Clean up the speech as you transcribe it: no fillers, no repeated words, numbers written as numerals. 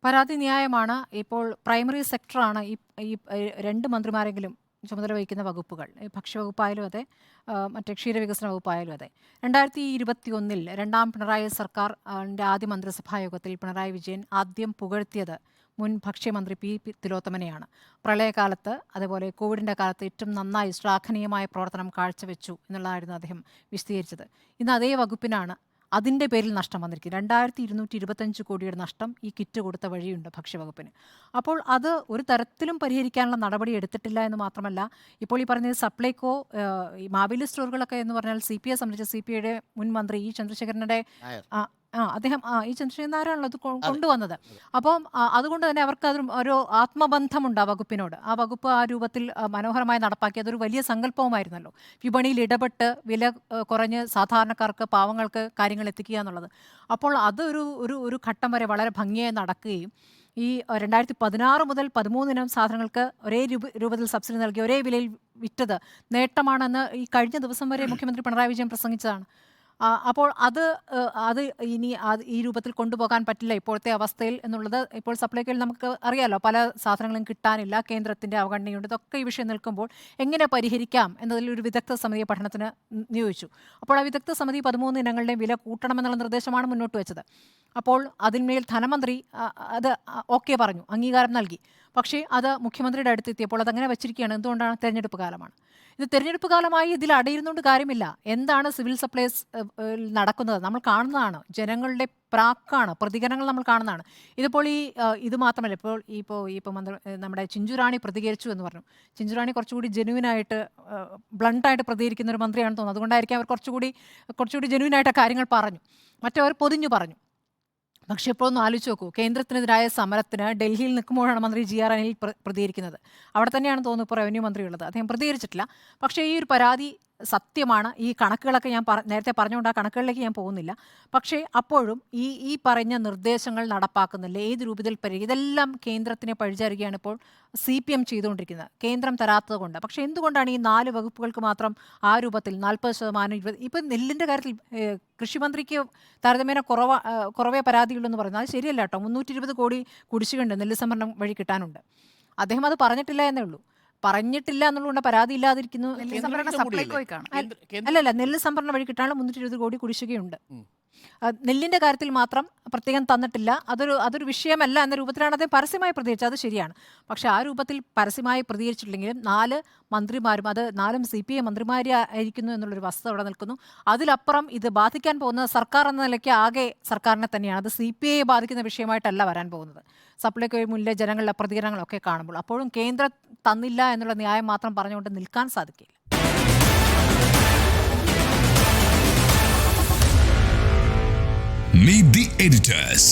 പരാതി ന്യായമാണ്. ഇപ്പോൾ പ്രൈമറി സെക്ടറാണ് ഈ ഈ 2 മന്ത്രിമാരെങ്കിലും ചുമതല വഹിക്കുന്ന വകുപ്പുകൾ. ഈ ഭക്ഷ്യവകുപ്പായാലും അതെ, മറ്റേ ക്ഷീരവികസന വകുപ്പായാലും അതെ. 2021 രണ്ടാം പിണറായി സർക്കാർ ന്റെ ആദ്യ മന്ത്രിസഭാ യോഗത്തിൽ പിണറായി വിജയൻ ആദ്യം പുകഴ്ത്തിയത് മുൻ ഭക്ഷ്യമന്ത്രി പി തിലോത്തമനെയാണ്. പ്രളയകാലത്ത് അതുപോലെ കോവിഡിൻ്റെ കാലത്ത് ഏറ്റവും നന്നായി ശ്ലാഘനീയമായ പ്രവർത്തനം കാഴ്ചവെച്ചു എന്നുള്ളതായിരുന്നു അദ്ദേഹം വിശദീകരിച്ചത്. ഇന്ന് അതേ വകുപ്പിനാണ് അതിൻ്റെ പേരിൽ നഷ്ടം വന്നിരിക്കുന്നത്. 2225 കോടിയുടെ നഷ്ടം ഈ കിറ്റ് കൊടുത്ത വഴിയുണ്ട് ഭക്ഷ്യവകുപ്പിന്. അപ്പോൾ അത് ഒരു തരത്തിലും പരിഹരിക്കാനുള്ള നടപടി എടുത്തിട്ടില്ല എന്ന് മാത്രമല്ല, ഇപ്പോൾ ഈ പറഞ്ഞ സപ്ലൈകോ, ഈ മാവേലി സ്റ്റോറുകളൊക്കെ എന്ന് പറഞ്ഞാൽ CPയെ സംബന്ധിച്ച് CPയുടെ മുൻ മന്ത്രി ഇ ചന്ദ്രശേഖരനുടെ അദ്ദേഹം ഇ ചന്ദ്രശേഖരൻ നായരാണല്ലോ അത് കൊണ്ടുവന്നത്. അപ്പം അതുകൊണ്ട് തന്നെ അവർക്ക് അതിന് ഒരു ആത്മബന്ധമുണ്ട് ആ വകുപ്പിനോട്. ആ വകുപ്പ് ആ രൂപത്തിൽ മനോഹരമായി നടപ്പാക്കി. അതൊരു വലിയ സങ്കല്പവുമായിരുന്നല്ലോ, വിപണിയിൽ ഇടപെട്ട് വില കുറഞ്ഞ് സാധാരണക്കാർക്ക്, പാവങ്ങൾക്ക് കാര്യങ്ങൾ എത്തിക്കുക എന്നുള്ളത്. അപ്പോൾ അതൊരു ഒരു ഒരു ഘട്ടം വരെ വളരെ ഭംഗിയായി നടക്കുകയും ഈ 2016 മുതൽ 13 ഇനം സാധനങ്ങൾക്ക് ഒരേ രൂപത്തിൽ സബ്സിഡി നൽകി ഒരേ വിലയിൽ വിറ്റത് നേട്ടമാണെന്ന് ഈ കഴിഞ്ഞ ദിവസം വരെ മുഖ്യമന്ത്രി പിണറായി വിജയൻ പ്രസംഗിച്ചതാണ്. അപ്പോൾ അത് ഇനി ഈ രൂപത്തിൽ കൊണ്ടുപോകാൻ പറ്റില്ല ഇപ്പോഴത്തെ അവസ്ഥയിൽ എന്നുള്ളത് ഇപ്പോൾ സപ്ലൈകോയിൽ നമുക്ക് അറിയാലോ. പല സാധനങ്ങളും കിട്ടാനില്ല, കേന്ദ്രത്തിൻ്റെ അവഗണനയുണ്ട്. ഇതൊക്കെ ഈ വിഷയം നിൽക്കുമ്പോൾ എങ്ങനെ പരിഹരിക്കാം എന്നതിൽ ഒരു വിദഗ്ധ സമിതിയെ പഠനത്തിന് നിയോഗിച്ചു. അപ്പോൾ ആ വിദഗ്ധ സമിതി 13 ഇനങ്ങളുടെയും വില കൂട്ടണമെന്നുള്ള നിർദ്ദേശമാണ് മുന്നോട്ട് വെച്ചത്. അപ്പോൾ അതിന്മേൽ ധനമന്ത്രി അത് ഓക്കെ പറഞ്ഞു, അംഗീകാരം നൽകി. പക്ഷേ അത് മുഖ്യമന്ത്രിയുടെ അടുത്തെത്തിയപ്പോൾ അതങ്ങനെ വെച്ചിരിക്കുകയാണ്. എന്തുകൊണ്ടാണ്? തെരഞ്ഞെടുപ്പ് കാലമാണ്. ഇത് തെരഞ്ഞെടുപ്പ് കാലമായി ഇതിൽ അടയിരുന്നുകൊണ്ട് കാര്യമില്ല. എന്താണ് സിവിൽ സപ്ലൈസ് നടക്കുന്നത് നമ്മൾ കാണുന്നതാണ്. ജനങ്ങളുടെ പ്രാക്കാണ്, പ്രതികരണങ്ങൾ നമ്മൾ കാണുന്നതാണ്. ഇതിപ്പോൾ ഇത് മാത്രമല്ല, ഇപ്പോൾ നമ്മുടെ ചിഞ്ചുറാണി പ്രതികരിച്ചു എന്ന് പറഞ്ഞു. ചിഞ്ചുറാണി കുറച്ചുകൂടി ജെന്യൂനായിട്ട്, ബ്ലണ്ടായിട്ട് പ്രതികരിക്കുന്ന ഒരു മന്ത്രിയാണെന്ന് തോന്നുന്നു. അതുകൊണ്ടായിരിക്കും അവർ കുറച്ചുകൂടി ജെന്യൂനായിട്ട് കാര്യങ്ങൾ പറഞ്ഞു. മറ്റവർ പൊതിഞ്ഞു പറഞ്ഞു. പക്ഷേ ഇപ്പോൾ ഒന്ന് ആലോചിച്ച് നോക്കൂ, കേന്ദ്രത്തിനെതിരായ സമരത്തിന് ഡൽഹിയിൽ നിൽക്കുമ്പോഴാണ് മന്ത്രി GR അനിൽ പ്രതികരിക്കുന്നത്. അവിടെ തന്നെയാണ് തോന്നുന്നു ഇപ്പോൾ റവന്യൂ മന്ത്രിയുള്ളത്. അദ്ദേഹം പ്രതികരിച്ചിട്ടില്ല. പക്ഷേ ഈ ഒരു പരാതി സത്യമാണ്. ഈ കണക്കുകളൊക്കെ ഞാൻ നേരത്തെ പറഞ്ഞുകൊണ്ട് ആ കണക്കുകളിലേക്ക് ഞാൻ പോകുന്നില്ല. പക്ഷേ അപ്പോഴും ഈ പറഞ്ഞ നിർദ്ദേശങ്ങൾ നടപ്പാക്കുന്നില്ല. ഏത് രൂപത്തിൽ ഇതെല്ലാം കേന്ദ്രത്തിനെ പഴിചാരുകയാണ് ഇപ്പോൾ CPM ചെയ്തുകൊണ്ടിരിക്കുന്നത്, കേന്ദ്രം തരാത്തത് കൊണ്ട്. പക്ഷേ എന്തുകൊണ്ടാണ് ഈ 4 വകുപ്പുകൾക്ക് മാത്രം ആ രൂപത്തിൽ 40%, 20%? ഇപ്പം നെല്ലിൻ്റെ കാര്യത്തിൽ കൃഷിമന്ത്രിക്ക് താരതമ്യേന കുറവേ പരാതിയുള്ളൂ എന്ന് പറയുന്നത് അത് ശരിയല്ല കേട്ടോ. 320 കോടി കുടിശ്ശികയുണ്ട്, നെല്ല് സംഭരണം വഴി കിട്ടാനുണ്ട്. അദ്ദേഹം അത് പറഞ്ഞിട്ടില്ല എന്നേ ഉള്ളൂ. പറഞ്ഞിട്ടില്ല എന്നുള്ളതുകൊണ്ട് പരാതി ഇല്ലാതിരിക്കുന്നു. അല്ലല്ല, നെല്ല് സംഭരണ വഴി കിട്ടാനുള്ള 320 കോടി കുടിശ്ശികയുണ്ട്. നെല്ലിൻ്റെ കാര്യത്തിൽ മാത്രം പ്രത്യേകം തന്നിട്ടില്ല. അതൊരു വിഷയമല്ല എന്ന രൂപത്തിലാണ് അദ്ദേഹം പരസ്യമായി പ്രതികരിച്ചത്. അത് ശരിയാണ്. പക്ഷേ ആ രൂപത്തിൽ പരസ്യമായി പ്രതികരിച്ചിട്ടില്ലെങ്കിലും 4 മന്ത്രിമാരും, അത് 4 CPI മന്ത്രിമാരായിരിക്കുന്നു എന്നുള്ളൊരു വസ്തുത അവിടെ നിൽക്കുന്നു. അതിലപ്പുറം ഇത് ബാധിക്കാൻ പോകുന്നത് സർക്കാർ എന്ന നിലയ്ക്ക് ആകെ സർക്കാരിനെ തന്നെയാണ്. അത് CPIയെ ബാധിക്കുന്ന വിഷയമായിട്ടല്ല വരാൻ പോകുന്നത്. സപ്ലൈകോയ്ക്ക് മുന്നിലെ ജനങ്ങളുടെ പ്രതികരണങ്ങളൊക്കെ കാണുമ്പോൾ അപ്പോഴും കേന്ദ്രം തന്നില്ല എന്നുള്ള ന്യായം മാത്രം പറഞ്ഞുകൊണ്ട് നിൽക്കാൻ സാധിക്കില്ല. Meet the editors.